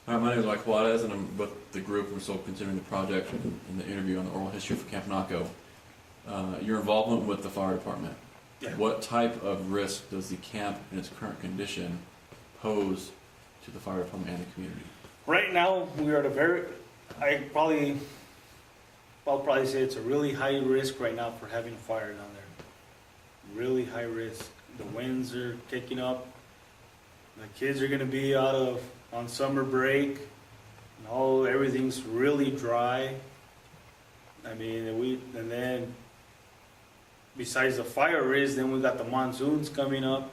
Hi, my name is Mike Juarez, and I'm with the group. We're still continuing the project in the interview on the oral history for Camp Naco. Your involvement with the fire department. Yeah. What type of risk does the camp in its current condition pose to the fire department and the community? Right now, we are at a very, I'll probably say it's a really high risk right now for having a fire down there. Really high risk. The winds are kicking up. The kids are gonna be on summer break. And everything's really dry. I mean, and then besides the fire risk, then we got the monsoons coming up.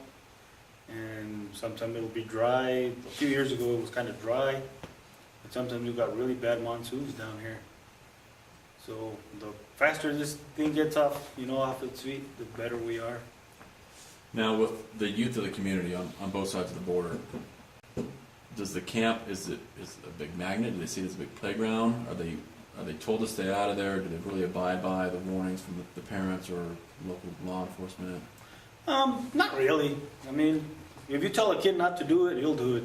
And sometimes it'll be dry. A few years ago, it was kind of dry. But sometimes we've got really bad monsoons down here. So the faster this thing gets off its feet, the better we are. Now, with the youth of the community on both sides of the border, does the camp, is it a big magnet? Do they see it as a big playground? Are they told to stay out of there? Do they really abide by the warnings from the parents or local law enforcement? Not really. I mean, if you tell a kid not to do it, he'll do it.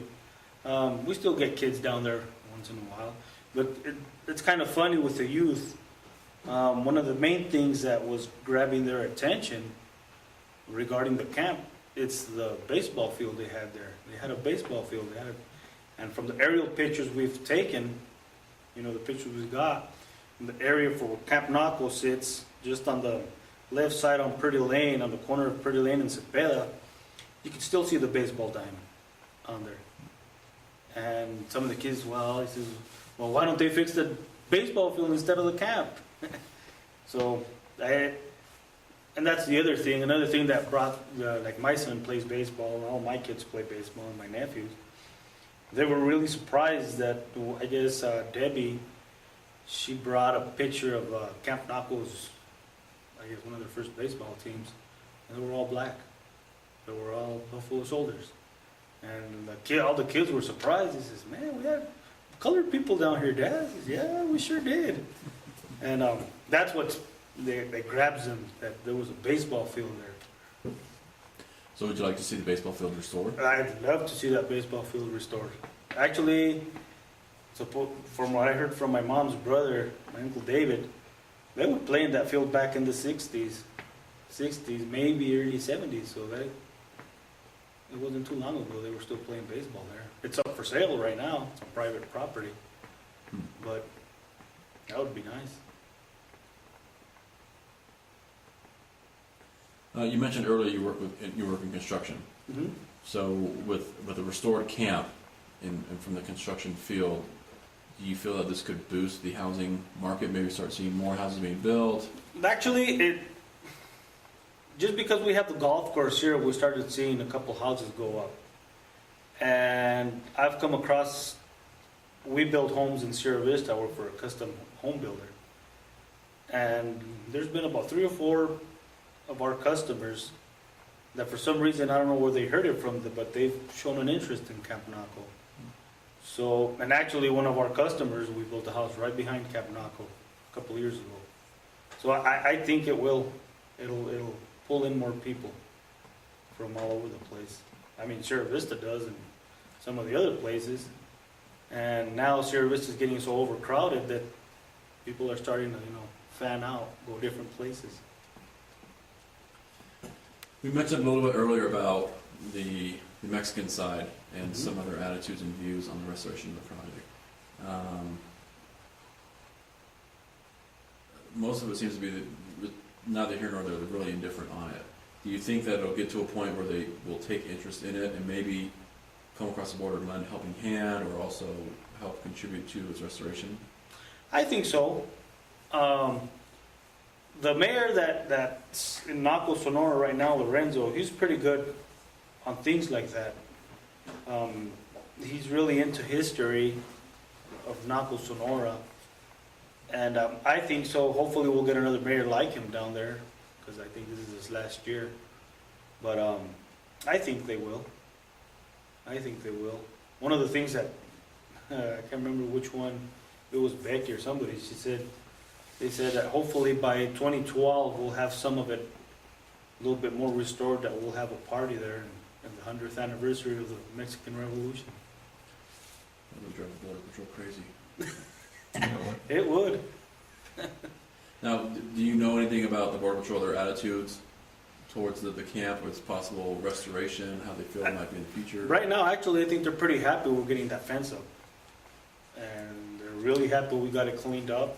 We still get kids down there once in a while. But it's kind of funny with the youth. One of the main things that was grabbing their attention regarding the camp, it's the baseball field they had there. They had a baseball field. And from the aerial pictures we've taken, the pictures we got, in the area for where Camp Naco sits, just on the left side on Pretty Lane, on the corner of Pretty Lane and Cepeda, you can still see the baseball diamond on there. And some of the kids, he says, well, why don't they fix the baseball field instead of the camp? And that's the other thing. Another thing that brought, like my son plays baseball, and all my kids play baseball, and my nephews. They were really surprised that, I guess, Debbie, she brought a picture of Camp Naco's, I guess, one of their first baseball teams, and they were all black. They were all buffalo soldiers. And all the kids were surprised. He says, man, we had colored people down here, Dad. He says, yeah, we sure did. And that's what that grabs them, that there was a baseball field there. So would you like to see the baseball field restored? I'd love to see that baseball field restored. Actually, from what I heard from my mom's brother, my Uncle David, they would play in that field back in the 60s, maybe early 70s. So it wasn't too long ago they were still playing baseball there. It's up for sale right now. It's a private property. But that would be nice. You mentioned earlier you work in construction. Mm-hmm. So with a restored camp and from the construction field, do you feel that this could boost the housing market? Maybe start seeing more houses being built? Actually, just because we have the golf course here, we started seeing a couple houses go up. And I've come across, we build homes in Sierra Vista. I work for a custom home builder. And there's been about 3 or 4 of our customers that for some reason, I don't know where they heard it from, but they've shown an interest in Camp Naco. So, and actually one of our customers, we built a house right behind Camp Naco a couple of years ago. So I think it'll pull in more people from all over the place. I mean, Sierra Vista does and some of the other places. And now Sierra Vista is getting so overcrowded that people are starting to, fan out, go different places. We mentioned a little bit earlier about the Mexican side and some other attitudes and views on the restoration of the project. Most of it seems to be that neither here nor there, they're really indifferent on it. Do you think that it'll get to a point where they will take interest in it and maybe come across the border and lend a helping hand or also help contribute to its restoration? I think so. The mayor that's in Naco, Sonora right now, Lorenzo, he's pretty good on things like that. He's really into history of Naco, Sonora. And I think so. Hopefully we'll get another mayor like him down there because I think this is his last year. But I think they will. One of the things that, I can't remember which one, it was Becky or somebody, they said that hopefully by 2012 we'll have some of it a little bit more restored, that we'll have a party there and the 100th anniversary of the Mexican Revolution. That was drive the border patrol crazy. You know what? It would. Now, do you know anything about the border patrol, their attitudes towards the camp, or its possible restoration, how they feel it might be in the future? Right now, actually, I think they're pretty happy we're getting that fence up. And they're really happy we got it cleaned up.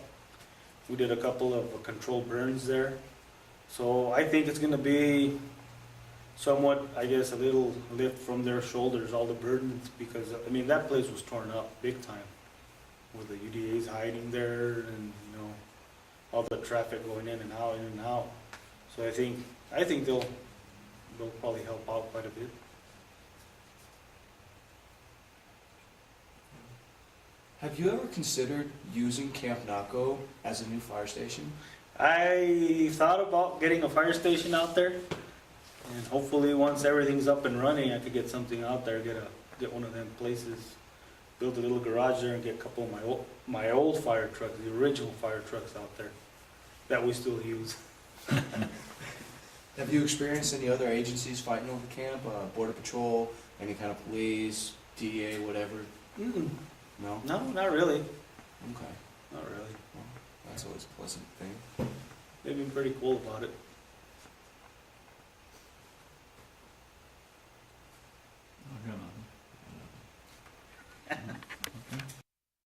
We did a couple of controlled burns there. So I think it's gonna be somewhat, I guess, a little lift from their shoulders, all the burdens, because, I mean, that place was torn up big time. With the UDAs hiding there and, you know, all the traffic going in and out. So I think they'll probably help out quite a bit. Have you ever considered using Camp Naco as a new fire station? I thought about getting a fire station out there, and hopefully once everything's up and running, I could get something out there, get one of them places, build a little garage there and get a couple of my old fire trucks, the original fire trucks out there that we still use. Have you experienced any other agencies fighting over camp? Border Patrol, any kind of police, DEA, whatever? Mm, No? no, not really, Okay. not really. Well, that's always a pleasant thing. They've been pretty cool about it.